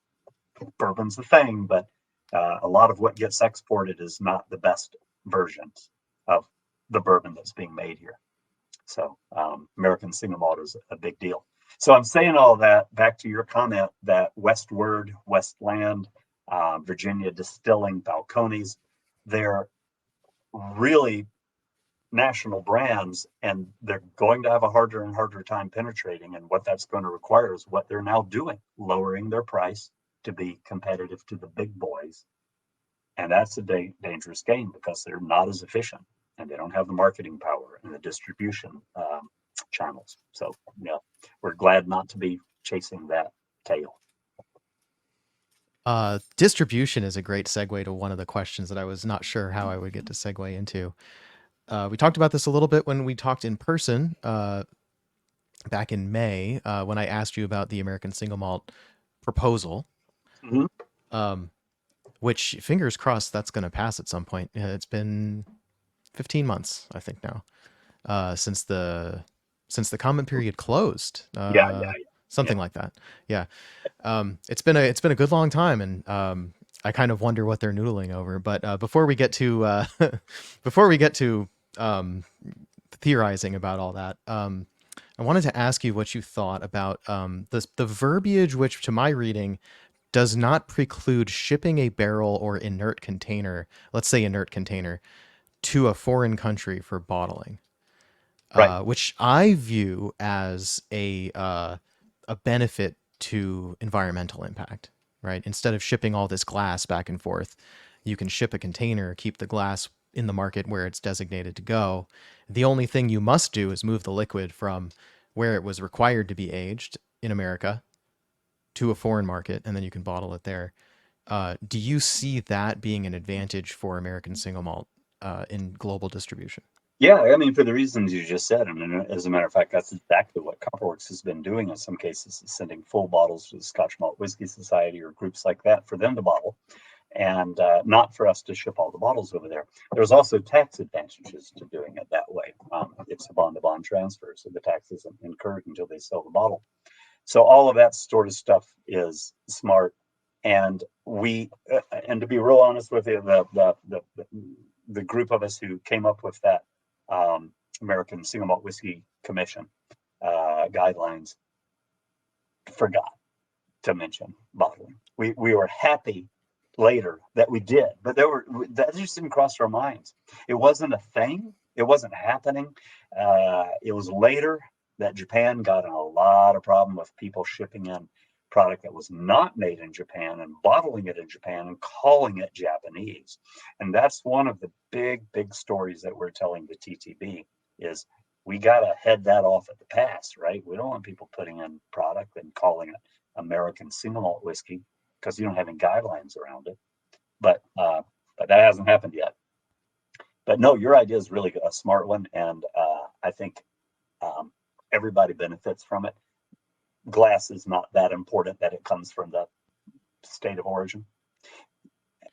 bourbon's the thing, but a lot of what gets exported is not the best versions of the bourbon that's being made here. So American single malt is a big deal. So I'm saying all that back to your comment that Westward, Westland, Virginia Distilling, Balcones, they're really national brands, and they're going to have a harder and harder time penetrating. And what that's going to require is what they're now doing, lowering their price to be competitive to the big boys. And that's a dangerous game because they're not as efficient and they don't have the marketing power and the distribution channels. So, we're glad not to be chasing that tail. Distribution is a great segue to one of the questions that I was not sure how I would get to segue into. We talked about this a little bit when we talked in person back in May when I asked you about the American single malt proposal, Mm-hmm. which fingers crossed that's going to pass at some point. It's been 15 months, I think now, since the comment period closed. Yeah. Something like that. Yeah. It's been a good long time, and I kind of wonder what they're noodling over. But before we get to theorizing about all that, I wanted to ask you what you thought about the verbiage, which to my reading does not preclude shipping a barrel or inert container, let's say inert container, to a foreign country for bottling, Right. which I view as a benefit to environmental impact, right? Instead of shipping all this glass back and forth, you can ship a container, keep the glass in the market where it's designated to go. The only thing you must do is move the liquid from where it was required to be aged in America to a foreign market, and then you can bottle it there. Do you see that being an advantage for American single malt in global distribution? Yeah, I mean, for the reasons you just said, and as a matter of fact, that's exactly what Copperworks has been doing in some cases, is sending full bottles to the Scotch Malt Whisky Society or groups like that for them to bottle, and not for us to ship all the bottles over there. There's also tax advantages to doing it that way. It's a bond-to-bond transfer, so the tax isn't incurred until they sell the bottle. So all of that sort of stuff is smart, and and to be real honest with you, the group of us who came up with that American Single Malt Whiskey Commission guidelines forgot to mention bottling. We were happy later that we did, but that just didn't cross our minds. It wasn't a thing. It wasn't happening. It was later that Japan got in a lot of problem with people shipping in product that was not made in Japan and bottling it in Japan and calling it Japanese. And that's one of the big stories that we're telling the TTB is we got to head that off at the pass, right? We don't want people putting in product and calling it American single malt whiskey because you don't have any guidelines around it. But but that hasn't happened yet. But no, your idea is really a smart one, and I think everybody benefits from it. Glass is not that important that it comes from the state of origin.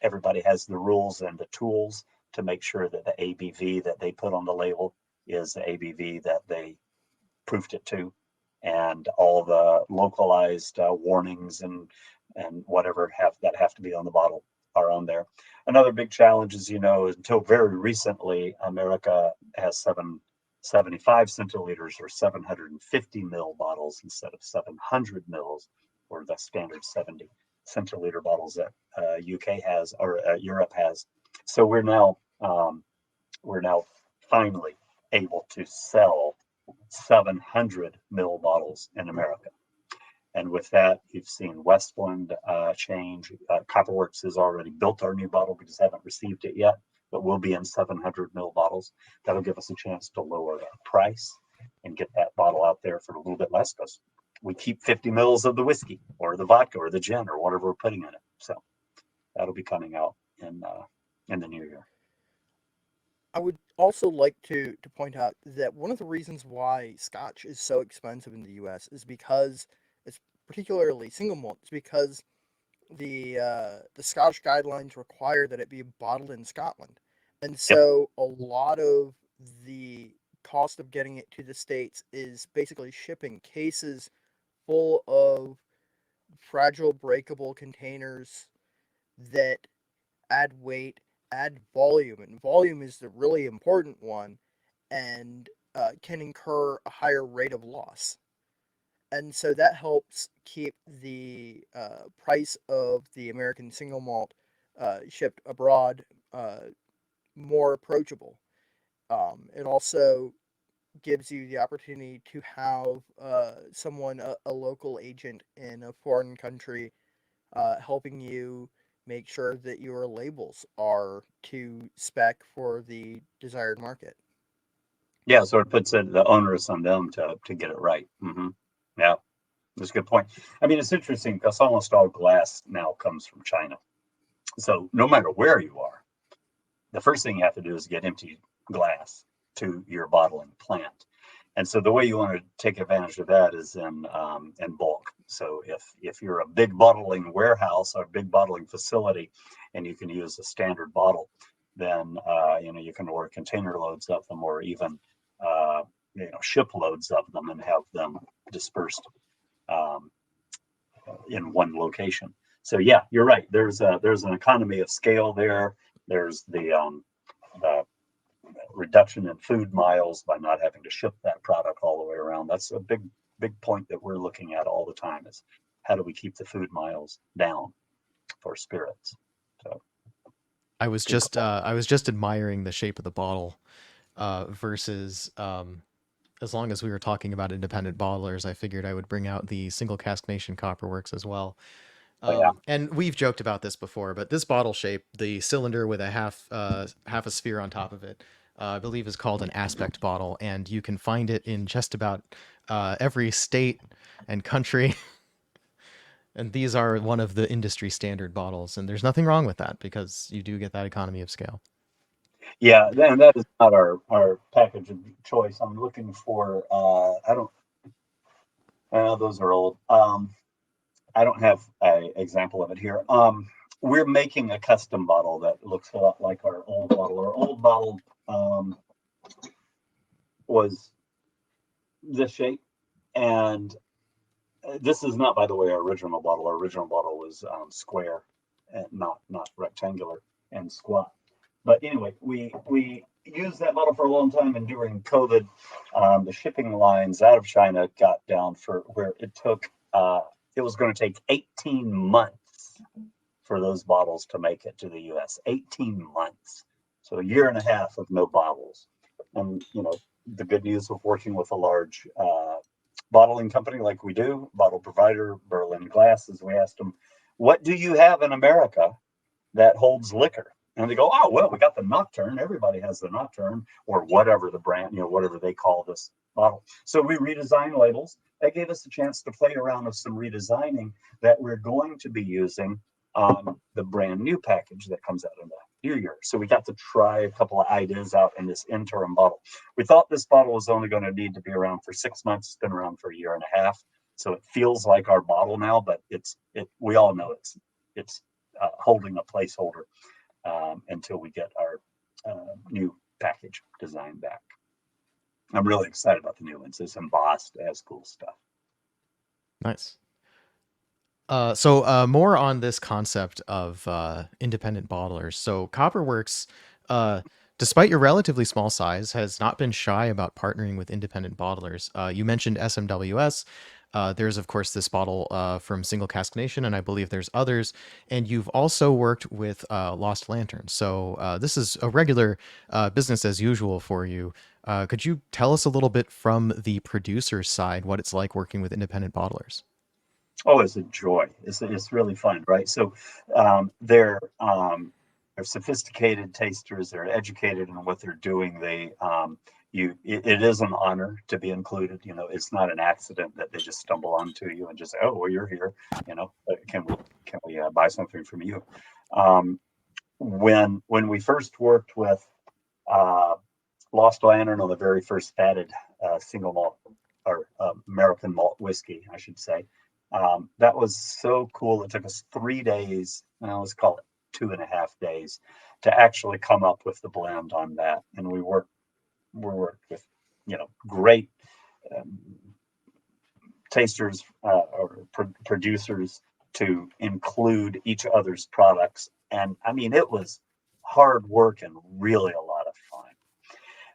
Everybody has the rules and the tools to make sure that the ABV that they put on the label is the ABV that they proofed it to, and all the localized warnings and whatever have to be on the bottle are on there. Another big challenge is, until very recently, America has 775 centiliters or 750 mil bottles instead of 700 mils, or the standard 70 centiliter bottles that UK has, or Europe has. So we're now finally able to sell 700 mil bottles in America. And with that, you've seen Westland change. Copperworks has already built our new bottle. We just haven't received it yet, but we'll be in 700 mil bottles. That'll give us a chance to lower our price and get that bottle out there for a little bit less, because we keep 50 mils of the whiskey or the vodka or the gin or whatever we're putting in it. So that'll be coming out in the new year. I would also like to point out that one of the reasons why Scotch is so expensive in the U.S. is because it's particularly single malt. It's because the Scottish guidelines require that it be bottled in Scotland, and so a lot of the cost of getting it to the States is basically shipping cases full of fragile, breakable containers that add weight, add volume, and volume is the really important one, and can incur a higher rate of loss. And so that helps keep the price of the American single malt shipped abroad more approachable. It also gives you the opportunity to have someone, a local agent in a foreign country, helping you make sure that your labels are to spec for the desired market. Yeah, so it puts the onus on them to get it right. Yeah, that's a good point. I mean, it's interesting because almost all glass now comes from China. So no matter where you are, the first thing you have to do is get empty glass to your bottling plant. And so the way you want to take advantage of that is in bulk. So if you're a big bottling warehouse or a big bottling facility, and you can use a standard bottle, then you can order container loads of them, or even ship loads of them and have them dispersed in one location. So yeah, you're right. There's an economy of scale there. There's the reduction in food miles by not having to ship that product all the way around. That's a big point that we're looking at all the time, is how do we keep the food miles down for spirits. So I was just admiring the shape of the bottle versus as long as we were talking about independent bottlers, I figured I would bring out the Single Cask Nation Copperworks as well. yeah. And we've joked about this before, but this bottle shape, the cylinder with a half a sphere on top of it, I believe is called an aspect bottle, and you can find it in just about every state and country. And these are one of the industry standard bottles, and there's nothing wrong with that because you do get that economy of scale. Yeah, and that is not our package of choice. I'm looking for I don't those are old. I don't have an example of it here. We're making a custom bottle that looks a lot like our old bottle. Our old bottle was this shape, and this is not, by the way, our original bottle. Our original bottle was square and not rectangular and squat. But anyway, we used that bottle for a long time, and during COVID, the shipping lines out of China got down for where it took. It was going to take 18 months for those bottles to make it to the U.S. 18 months, so a year and a half of no bottles. And the good news of working with a large bottling company like we do, bottle provider Berlin Glass, is we asked them, "What do you have in America that holds liquor?" And they go, "Oh, well, we got the Nocturne. Everybody has the Nocturne," or whatever the brand, whatever they call this bottle. So we redesigned labels. That gave us a chance to play around with some redesigning that we're going to be using on the brand new package that comes out few years. So we got to try a couple of ideas out in this interim bottle. We thought this bottle was only going to need to be around for 6 months. It's been around for a year and a half. So it feels like our bottle now, but we all know it's holding a placeholder until we get our new package design back. I'm really excited about the new ones. It's embossed, it has cool stuff. Nice. So more on this concept of independent bottlers. So Copperworks, uh, despite your relatively small size, has not been shy about partnering with independent bottlers. You mentioned SMWS. There's of course this bottle from Single Cask Nation, and I believe there's others. And you've also worked with Lost Lantern. So this is a regular business as usual for you. Could you tell us a little bit from the producer side what it's like working with independent bottlers? Oh, it's a joy. It's really fun, right? So they're sophisticated tasters. They're educated in what they're doing. It is an honor to be included. You know, it's not an accident that they just stumble onto you and just say, "Oh, well, you're here. You know, can we buy something from you?" Um, when we first worked with uh, Lost Lantern on the very first fatted single malt or American malt whiskey, I should say. That was so cool. It took us 3 days, let's call it 2.5 days, to actually come up with the blend on that. And we worked with, great um, tasters or producers to include each other's products. And I mean, it was hard work and really a lot of fun.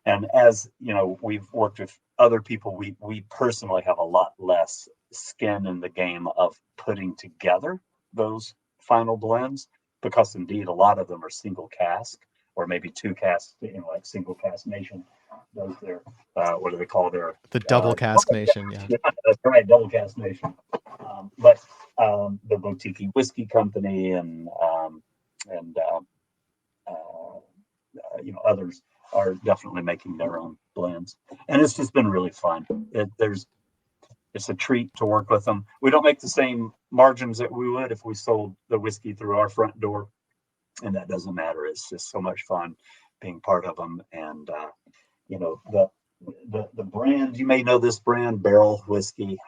And as you know, we've worked with other people. We personally have a lot less skin in the game of putting together those final blends because indeed a lot of them are single cask or maybe two casks, like Single Cask Nation. Those their what do they call their The double cask nation, yeah. yeah, that's right, Double Cask Nation. But the Boutique Whiskey Company and others are definitely making their own blends, and it's just been really fun. It's a treat to work with them. We don't make the same margins that we would if we sold the whiskey through our front door, and that doesn't matter. It's just so much fun being part of them, and you know the brand. You may know this brand, Barrel Whiskey,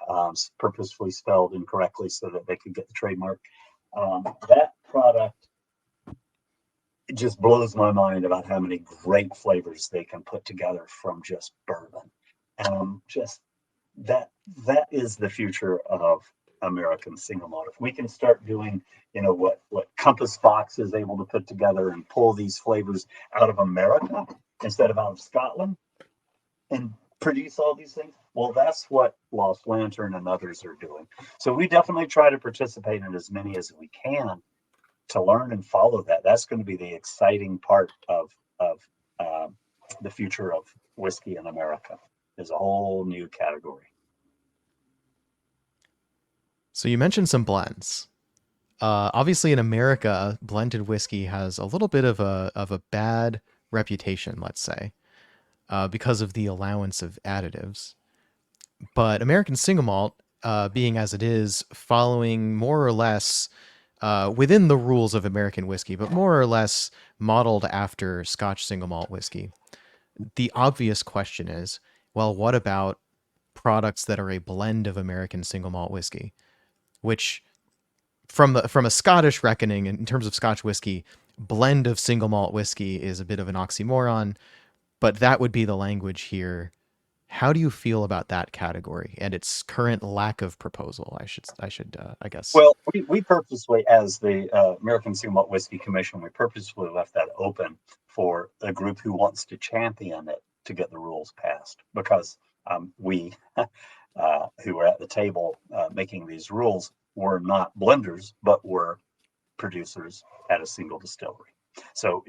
purposefully spelled incorrectly so that they could get the trademark. That product, it just blows my mind about how many great flavors they can put together from just bourbon. Just that is the future of American single malt. If we can start doing, what Compass Fox is able to put together and pull these flavors out of America instead of out of Scotland and produce all these things, well, that's what Lost Lantern and others are doing. So we definitely try to participate in as many as we can to learn and follow that. That's going to be the exciting part of uh, the future of whiskey in America. Is a whole new category. So you mentioned some blends. Obviously, in America, blended whiskey has a little bit of a bad reputation, let's say, because of the allowance of additives. But American single malt, being as it is, following more or less within the rules of American whiskey, but more or less modeled after Scotch single malt whiskey. The obvious question is, well, what about products that are a blend of American single malt whiskey, which from a Scottish reckoning in terms of Scotch whiskey, blend of single malt whiskey is a bit of an oxymoron, but that would be the language here. How do you feel about that category and its current lack of proposal? I guess. Well, we purposely, as the American Single Malt Whiskey Commission, we purposefully left that open for a group who wants to champion it to get the rules passed because we, who were at the table making these rules, were not blenders, but were producers at a single distillery. So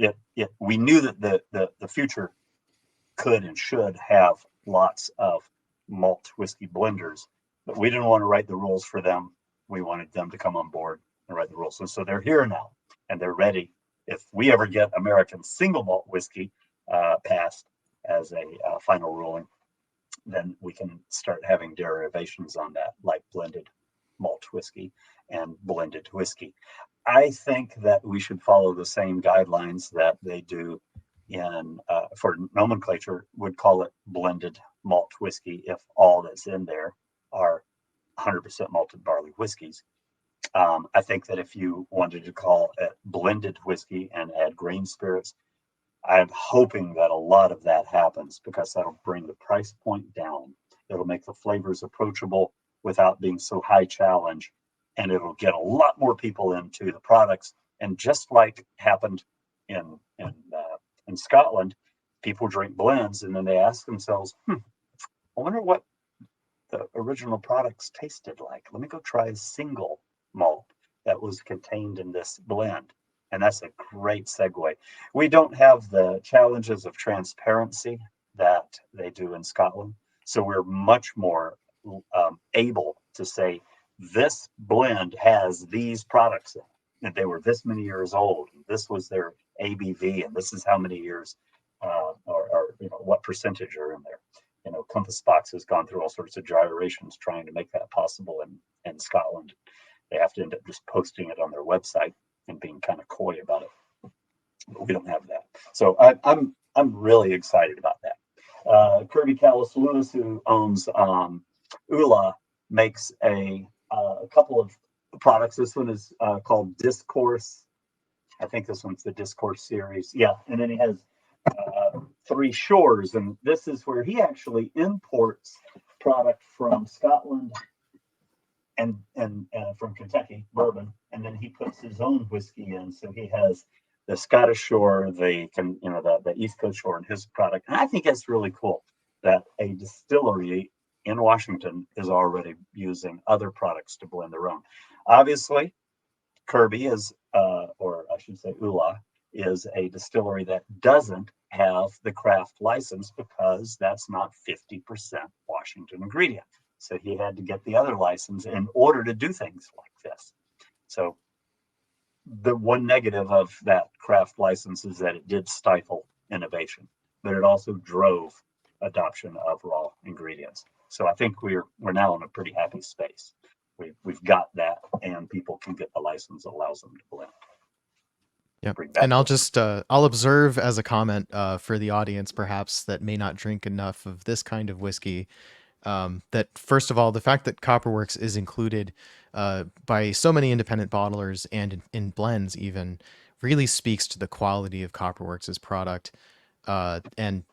we knew that the future could and should have lots of malt whiskey blenders, but we didn't want to write the rules for them. We wanted them to come on board and write the rules. And so they're here now and they're ready. If we ever get American single malt whiskey passed as a final ruling, then we can start having derivations on that, like blended malt whiskey and blended whiskey. I think that we should follow the same guidelines that they do in, for nomenclature, would call it blended malt whiskey if all that's in there are 100% malted barley whiskeys. I think that if you wanted to call it blended whiskey and add grain spirits, I'm hoping that a lot of that happens because that'll bring the price point down. It'll make the flavors approachable without being so high challenge, and it'll get a lot more people into the products. And just like happened in in Scotland, people drink blends and then they ask themselves, I wonder what the original products tasted like. Let me go try a single malt that was contained in this blend. And that's a great segue. We don't have the challenges of transparency that they do in Scotland. So we're much more able to say this blend has these products in it, and they were this many years old. And this was their ABV, and this is how many years, or what percentage are in there. Compass Box has gone through all sorts of gyrations trying to make that possible in Scotland. They have to end up just posting it on their website and being kind of coy about it. But we don't have that. So I'm really excited about that. Kirby Callis Lewis, who owns Ula, makes a couple of products. This one is called Discourse. I think this one's the Discourse series. Yeah, and then he has Three Shores, and this is where he actually imports product from Scotland and from Kentucky, bourbon, and then he puts his own whiskey in. So he has the Scottish Shore, the East Coast Shore, and his product. And I think that's really cool that a distillery in Washington is already using other products to blend their own. Obviously, Kirby is, or I should say Ula, is a distillery that doesn't have the craft license because that's not 50% Washington ingredient. So he had to get the other license in order to do things like this. So the one negative of that craft license is that it did stifle innovation, but it also drove adoption of raw ingredients. So I think we're now in a pretty happy space. We've got that, and people can get the license that allows them to blend. Yep. And I'll observe as a comment for the audience, perhaps, that may not drink enough of this kind of whiskey, that first of all, the fact that Copperworks is included by so many independent bottlers and in blends even really speaks to the quality of Copperworks' product. And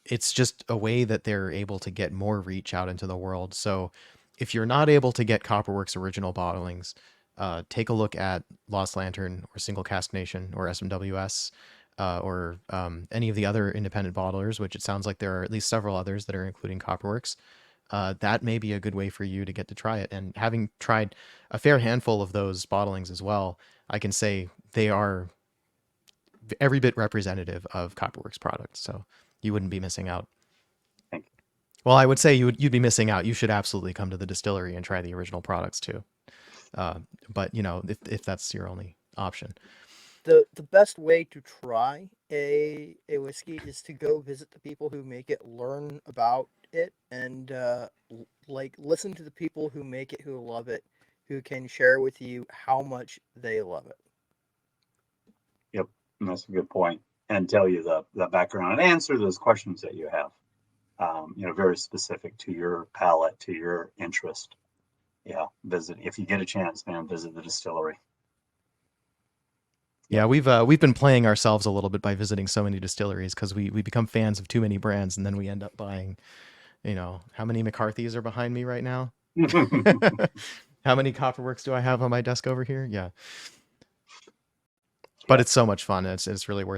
it's just a way that they're able to get more reach out into the world. So if you're not able to get Copperworks original bottlings, take a look at Lost Lantern or Single Cask Nation or SMWS or any of the other independent bottlers, which it sounds like there are at least several others that are including Copperworks. That may be a good way for you to get to try it. And having tried a fair handful of those bottlings as well, I can say they are every bit representative of Copperworks products. So you wouldn't be missing out. Well, I would say you'd be missing out. You should absolutely come to the distillery and try the original products too. But if that's your only option. The best way to try a whiskey is to go visit the people who make it, learn about it, and listen to the people who make it, who love it, who can share with you how much they love it. Yep, and that's a good point. And tell you the background and answer those questions that you have. Very specific to your palate, to your interest. Yeah, visit if you get a chance, man. Visit the distillery. Yeah, we've been playing ourselves a little bit by visiting so many distilleries because we become fans of too many brands, and then we end up buying, how many McCarthy's are behind me right now? How many Copperworks do I have on my desk over here? Yeah. But it's so much fun. It's really worth